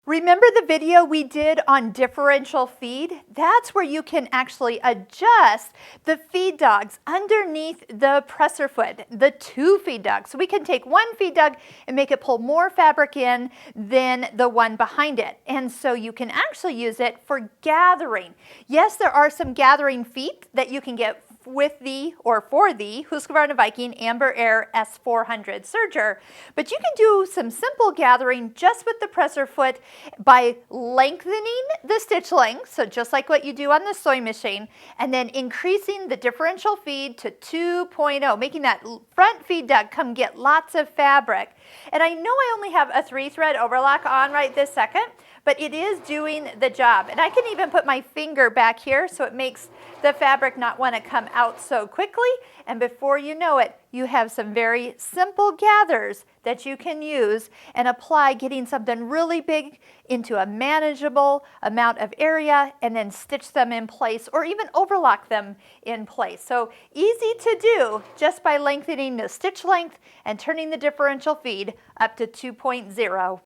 Remember the video we did on differential feed? That's where you can actually adjust the feed dogs underneath the presser foot, the two feed dogs. So we can take one feed dog and make it pull more fabric in than the one behind it. And so you can actually use it for gathering. Yes, there are some gathering feet that you can get with the or for the Husqvarna Viking Amber Air S400 serger, but you can do some simple gathering just with the presser foot by lengthening the stitch length, so just like what you do on the sewing machine, and then increasing the differential feed to 2.0, making that front feed dog come get lots of fabric. And I know I only have a 3-thread overlock on right this second, but it is doing the job. And I can even put my finger back here so it makes the fabric not want to come out so quickly. And before you know it, you have some very simple gathers that you can use and apply, getting something really big into a manageable amount of area, and then stitch them in place or even overlock them in place. So easy to do just by lengthening the stitch length and turning the differential feed up to 2.0.